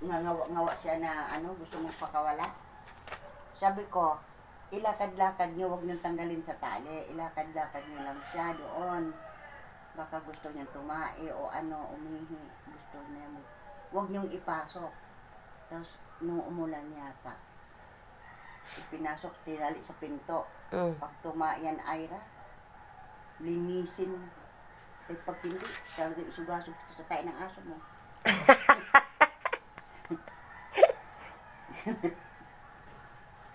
ngawa siya na gusto mong pakawala. Sabi ko, ilakad-lakad niyo, huwag niyong tanggalin sa tali. Ilakad-lakad niyo lang siya doon. Baka gusto niyang tumae o umihi. Gusto niya mo. Huwag niyong ipasok. Tapos, nung umulan yata, ipinasok, tinali sa pinto. Pag tumayan, Ira, linisin. Pag hindi, talaga isugasok sa tayo ng aso mo.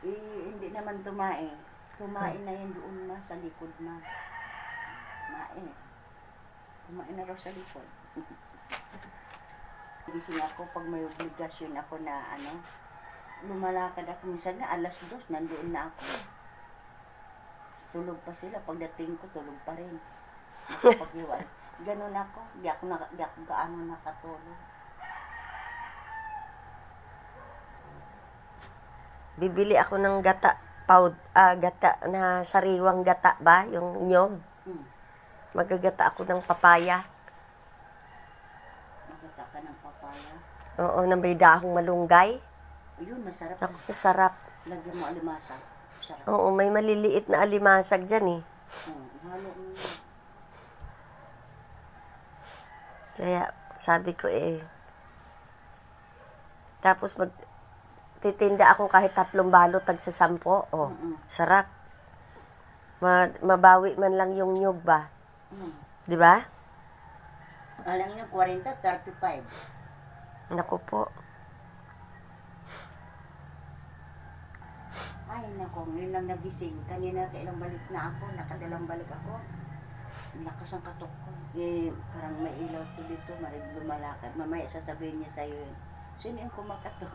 Hindi naman tumae. Tumae na yun doon na sa likod na. Tumae na raw sa likod. Gising ako pag may obligasyon ako na lumalakad ako. Minsan na 2:00, nandoon na ako. Tulog pa sila. Pagdating ko, tulog pa rin. Nakapag-iwan. Ganun ako. Di ako gaano nakatulog. Bibili ako ng gata na sariwang gata ba? Yung nyog. Magagata ako ng papaya. Magata ka ng papaya? Oo, na may dahong malunggay. Ayun, masarap. Ako, sarap. Lagyan mo alimasa. Sarap. Oo, may maliliit na alimasag dyan eh. Halo mo. Kaya, sabi ko tapos titinda ako kahit 3 balot tag sa 10. Sarap. Mabawi man lang yung nyug ba? Di ba? Alam niyo, 40, 35. Naku po. Ay, naku, ngayon lang nagising. Kanina, kailang balik na ako. Nakadalang balik ako. Lakas ang katok ko. Parang may ilaw to dito. Marig lumalakad. Mamaya sasabihin niya sa'yo yun. Sino yung kumakatok?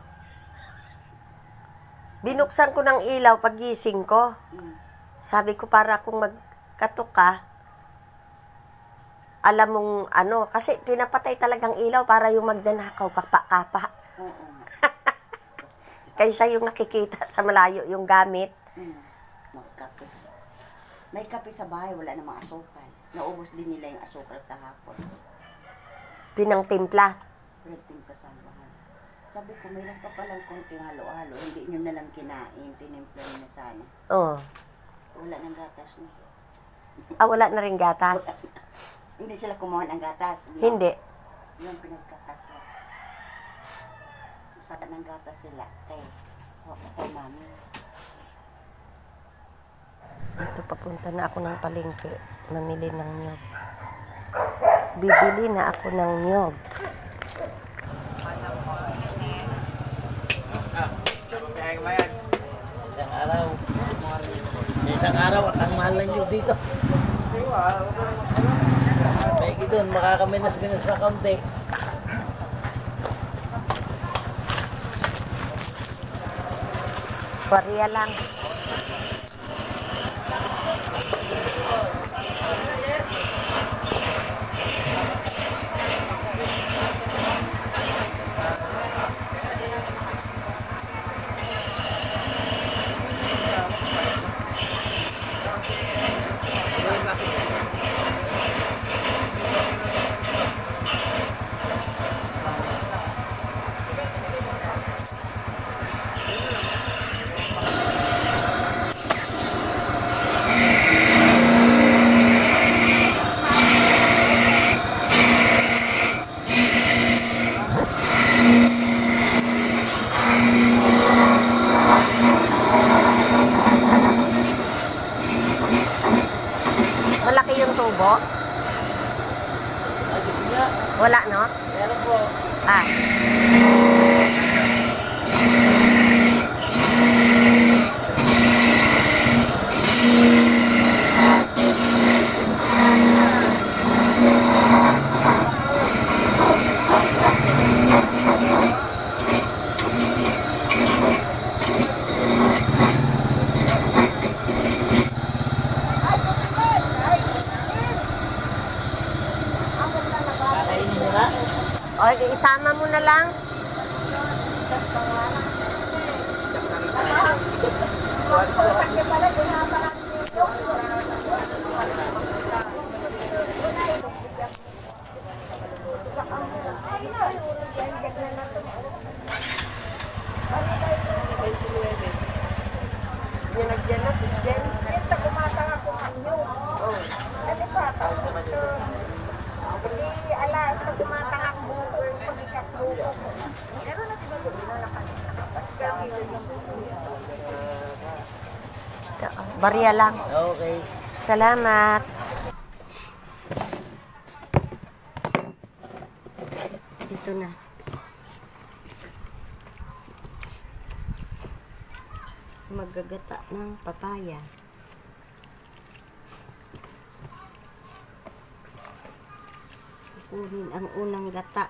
Binuksan ko ng ilaw paggising ko. Sabi ko para kung magkatok ka, alam mong kasi pinapatay talagang ilaw para yung magdanakaw kapa-kapa. Oo. Kaysa yung nakikita sa malayo yung gamit. Magkape. May kape sa bahay, wala namang asukal. Naubos din nila yung asukal kahapon. Pinang timpla. Pinagtimpla sa bahay. Sabi ko, mayroon pa palang konting halo-halo. Hindi nyo nalang kinain. Tinimpla nyo na sana. Oo. Wala nang gatas na. Wala na rin gatas. Hindi sila kumuha ng gatas. Hindi. Yung pinagkatas lang. Saka ng gatas sila. Kay mami. Ito, papunta na ako ng palengke. Mamili ng nyog. Bibili na ako ng nyog. Isang araw at ang mahal ng nyug dito. May doon, makakaminas-minas na kaunti. Barya lang. Malaki yung tubo? Wala, no? Meron po. Kakainin mo na? Okay, isama mo na lang. Barya lang. Okay. Salamat. Ito na. Maggagata ng papaya. Kunin ang unang gata.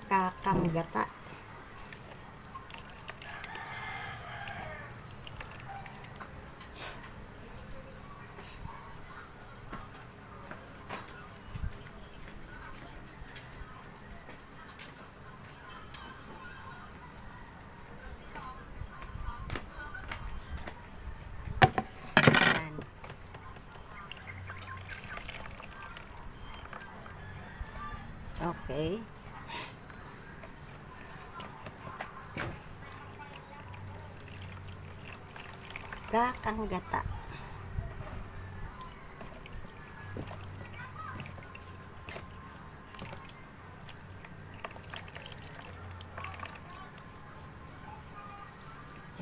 Kakang gata. Yan. Okay. Kakang gata.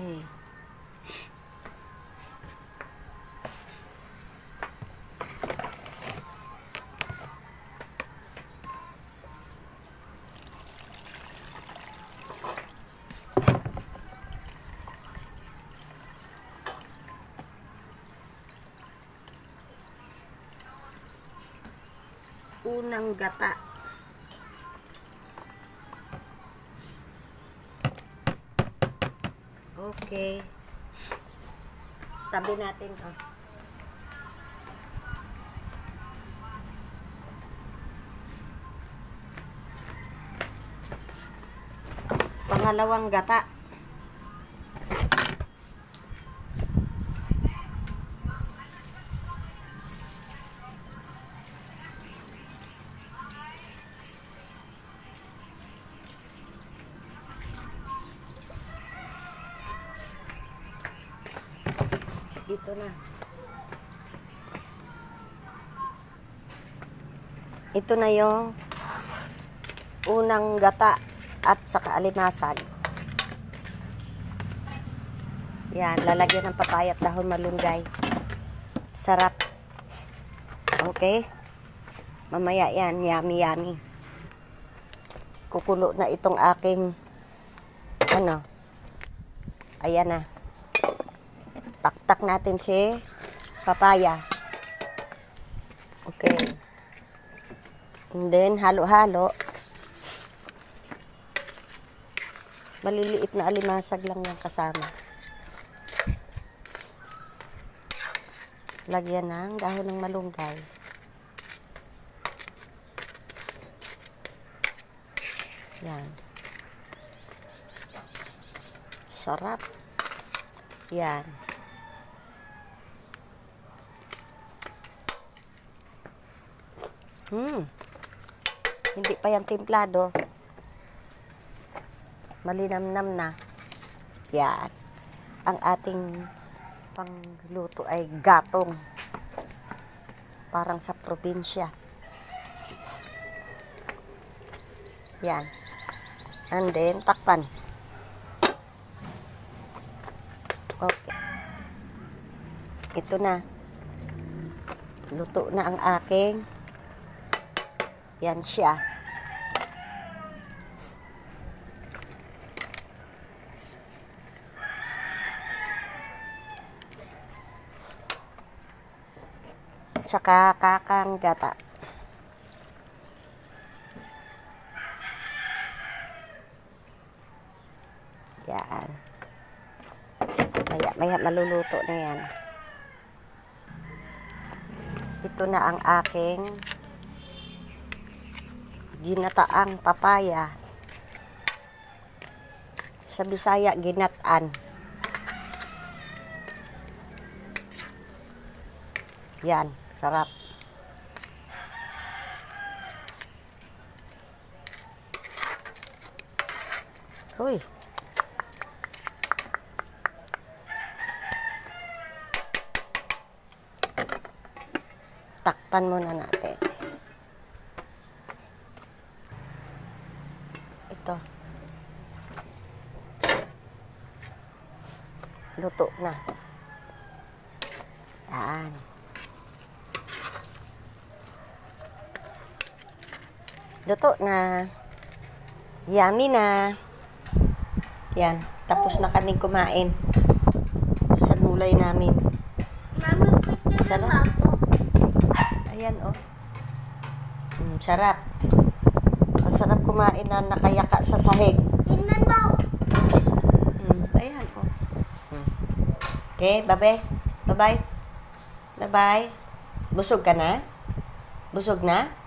Eh. Unang gata. Okay. Sabi natin, oh. Pangalawang gata. Ito na. Ito na yung unang gata at saka alimasag. Yan, lalagyan ng papaya at dahon malunggay. Sarap. Okay? Mamaya yan, yummy yummy. Kukulo na itong aking ayan na. Taktak natin si papaya. Okay. And then, halo-halo. Maliliit na alimasag lang yung kasama. Lagyan ng dahon ng malunggay. Yan. Sarap. Yan. Hindi pa yan timplado. Malinamnam na. Yan. Ang ating pangluto ay gatong. Parang sa probinsya. Yan. And then, takpan. Okay. Ito na. Luto na ang aking. Yan siya. Tsaka kakang gata. Yan. Maya maluluto na yan. Ito na ang aking ginataang papaya. Sa Bisaya, ginataan. Yan, sarap. Uy. Takpan muna natin. Ito. Luto na. Yan. Luto na. Yummy na. Yan. Tapos na kaming kumain. Sa gulay namin. Mama, picture Sarap. ako. Ayan, oh. Sarap. Ang sarap kumain na nakayaka sa sahig. Tingnan mo. Ayan, oh. Okay, babe. Bye-bye. Bye-bye. Busog ka na? Busog na?